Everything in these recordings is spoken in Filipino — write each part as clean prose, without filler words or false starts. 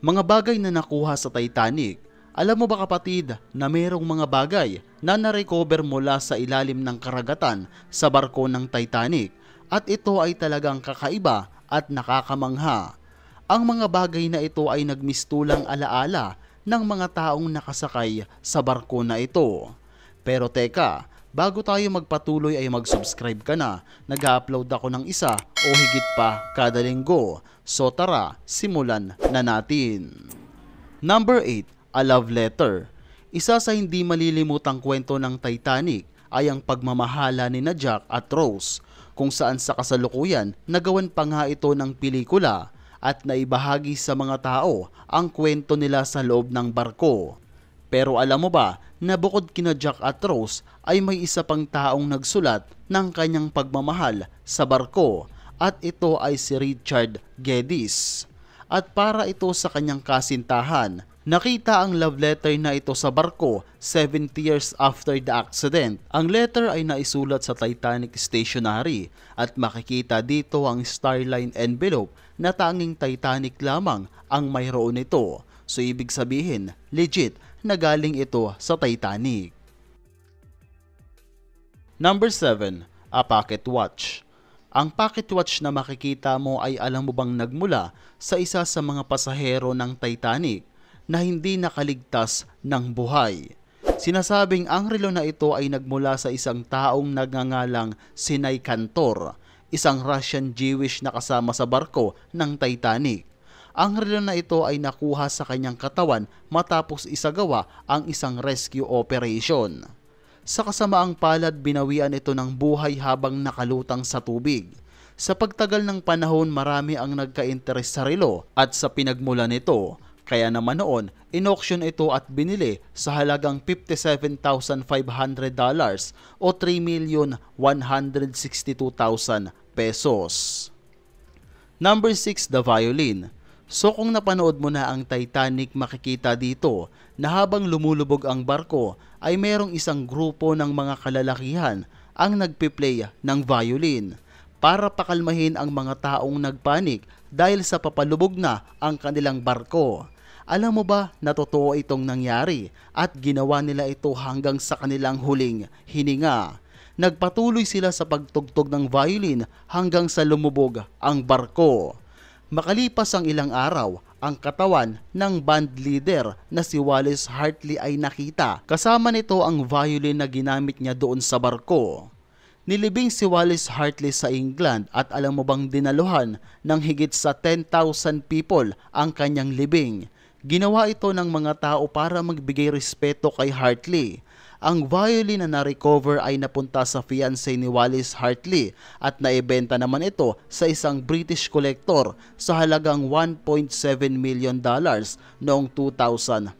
Mga bagay na nakuha sa Titanic. Alam mo ba kapatid na mayroong mga bagay na na-recover mula sa ilalim ng karagatan sa barko ng Titanic at ito ay talagang kakaiba at nakakamangha. Ang mga bagay na ito ay nagmistulang alaala ng mga taong nakasakay sa barko na ito. Pero teka, bago tayo magpatuloy ay mag-subscribe ka na. Nag-upload ako ng isa o higit pa kada linggo. So tara, simulan na natin. Number 8. A Love Letter. Isa sa hindi malilimutang kwento ng Titanic ay ang pagmamahala ni na Jack at Rose, kung saan sa kasalukuyan nagawan pa nga ito ng pelikula at naibahagi sa mga tao ang kwento nila sa loob ng barko. Pero alam mo ba na bukod kina Jack at Rose ay may isa pang taong nagsulat ng kanyang pagmamahal sa barko at ito ay si Richard Geddes. At para ito sa kanyang kasintahan, nakita ang love letter na ito sa barko 70 years after the accident. Ang letter ay naisulat sa Titanic stationery at makikita dito ang starline envelope na tanging Titanic lamang ang mayroon nito. So ibig sabihin, legit na galing ito sa Titanic. Number 7. A Pocket Watch. Ang pocket watch na makikita mo ay alam mo bang nagmula sa isa sa mga pasahero ng Titanic na hindi nakaligtas ng buhay. Sinasabing ang relo na ito ay nagmula sa isang taong nagngangalang Sinay Cantor, isang Russian Jewish na kasama sa barko ng Titanic. Ang relo na ito ay nakuha sa kanyang katawan matapos isagawa ang isang rescue operation. Sa kasamaang palad, binawian ito ng buhay habang nakalutang sa tubig. Sa pagtagal ng panahon, marami ang nagka-interes sa relo at sa pinagmula nito. Kaya naman noon, in-auction ito at binili sa halagang $57,500 o 3,162,000 pesos. Number 6. The Violin. So kung napanood mo na ang Titanic, makikita dito na habang lumulubog ang barko ay merong isang grupo ng mga kalalakihan ang nagpiplay ng violin para pakalmahin ang mga taong nagpanik dahil sa papalubog na ang kanilang barko. Alam mo ba na totoo itong nangyari at ginawa nila ito hanggang sa kanilang huling hininga. Nagpatuloy sila sa pagtugtog ng violin hanggang sa lumubog ang barko. Makalipas ang ilang araw, ang katawan ng band leader na si Wallace Hartley ay nakita. Kasama nito ang violin na ginamit niya doon sa barko. Nilibing si Wallace Hartley sa England at alam mo bang dinaluhan ng higit sa 10,000 people ang kanyang libing. Ginawa ito ng mga tao para magbigay respeto kay Hartley. Ang violin na na-recover ay napunta sa fiancé ni Wallace Hartley at naibenta naman ito sa isang British collector sa halagang $1.7 million noong 2013.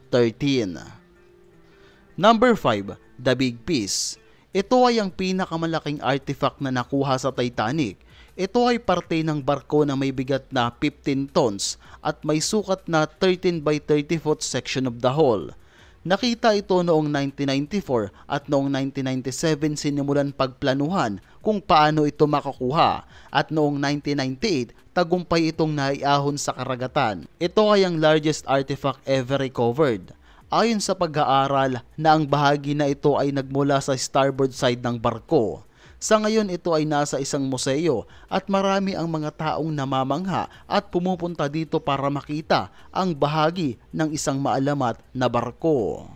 Number 5. The Big Piece. Ito ay ang pinakamalaking artifact na nakuha sa Titanic. Ito ay parte ng barko na may bigat na 15 tons at may sukat na 13 by 30 foot section of the hull. Nakita ito noong 1994 at noong 1997 sinimulan pagplanuhan kung paano ito makukuha at noong 1998 tagumpay itong naiahon sa karagatan. Ito ay ang largest artifact ever recovered. Ayon sa pag-aaral na ang bahagi na ito ay nagmula sa starboard side ng barko. Sa ngayon ito ay nasa isang museo at marami ang mga taong namamangha at pumupunta dito para makita ang bahagi ng isang maalamat na barko.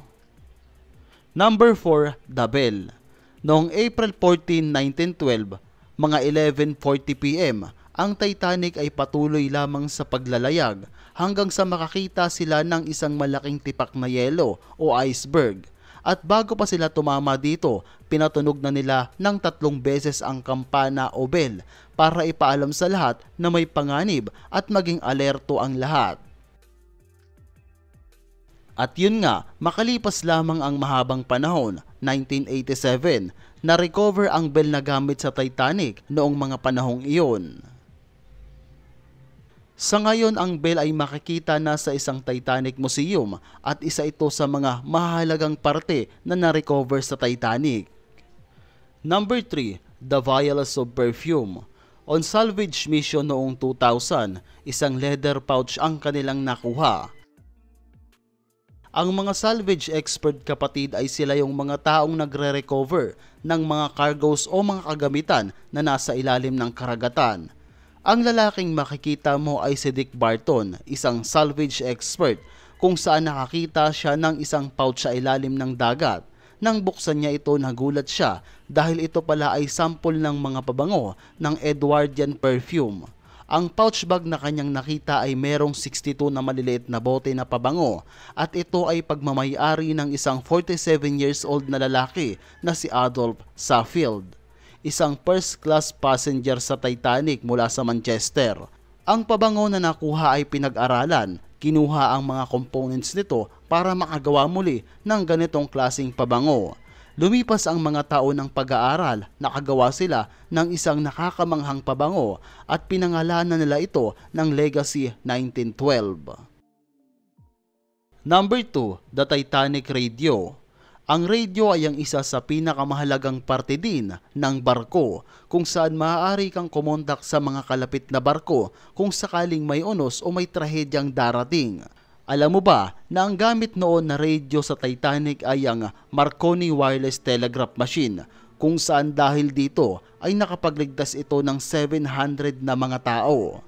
Number 4. The Bell. Noong April 14, 1912, mga 11:40 p.m., ang Titanic ay patuloy lamang sa paglalayag hanggang sa makakita sila ng isang malaking tipak na yelo o iceberg. At bago pa sila tumama dito, pinatunog na nila ng 3 beses ang kampana o bell para ipaalam sa lahat na may panganib at maging alerto ang lahat. At yun nga, makalipas lamang ang mahabang panahon, 1987, na-recover ang bell na gamit sa Titanic noong mga panahong iyon. Sa ngayon, ang bell ay makikita na sa isang Titanic Museum at isa ito sa mga mahalagang parte na na-recover sa Titanic. Number 3. The Vials of Perfume. On salvage mission noong 2000, isang leather pouch ang kanilang nakuha. Ang mga salvage expert kapatid ay sila yung mga taong nagre-recover ng mga cargoes o mga kagamitan na nasa ilalim ng karagatan. Ang lalaking makikita mo ay si Dick Barton, isang salvage expert kung saan nakakita siya ng isang pouch sa ilalim ng dagat. Nang buksan niya ito, nagulat siya dahil ito pala ay sample ng mga pabango ng Edwardian perfume. Ang pouch bag na kanyang nakita ay merong 62 na maliliit na bote na pabango at ito ay pagmamay-ari ng isang 47 years old na lalaki na si Adolf Saffield, isang first-class passenger sa Titanic mula sa Manchester. Ang pabango na nakuha ay pinag-aralan, kinuha ang mga components nito para makagawa muli ng ganitong klaseng pabango. Lumipas ang mga taon ng pag-aaral, nakagawa sila ng isang nakakamanghang pabango at pinangalanan nila ito ng Legacy 1912. Number 2, the Titanic Radio. Ang radio ay ang isa sa pinakamahalagang parte din ng barko kung saan maaari kang kumontak sa mga kalapit na barko kung sakaling may unos o may trahedyang darating. Alam mo ba na ang gamit noon na radio sa Titanic ay ang Marconi Wireless Telegraph Machine kung saan dahil dito ay nakapagligtas ito ng 700 na mga tao.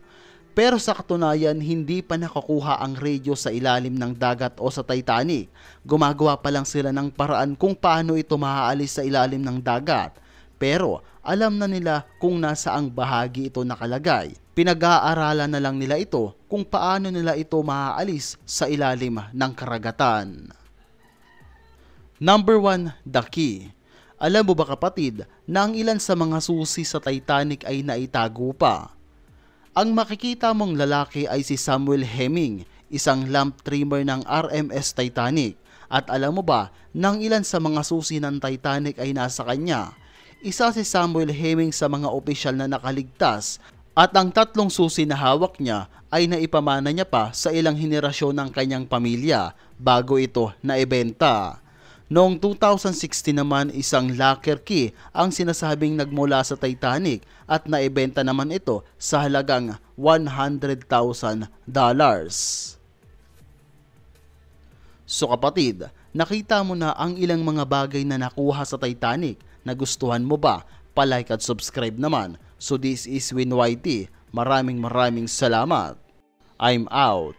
Pero sa katunayan, hindi pa nakakuha ang radio sa ilalim ng dagat o sa Titanic. Gumagawa pa lang sila ng paraan kung paano ito maaalis sa ilalim ng dagat. Pero alam na nila kung nasaang bahagi ito nakalagay. Pinag-aaralan na lang nila ito kung paano nila ito maaalis sa ilalim ng karagatan. Number 1, the key. Alam mo ba kapatid na ang ilan sa mga susi sa Titanic ay naitago pa? Ang makikita mong lalaki ay si Samuel Hemming, isang lamp trimmer ng RMS Titanic. At alam mo ba nang ilan sa mga susi ng Titanic ay nasa kanya? Isa si Samuel Hemming sa mga opisyal na nakaligtas at ang 3 susi na hawak niya ay naipamana niya pa sa ilang henerasyon ng kanyang pamilya bago ito naibenta. Noong 2016 naman, isang locker key ang sinasabing nagmula sa Titanic at naibenta naman ito sa halagang $100,000. So kapatid, nakita mo na ang ilang mga bagay na nakuha sa Titanic. Nagustuhan mo ba? Pa-like at subscribe naman. So this is WinYT. Maraming salamat. I'm out.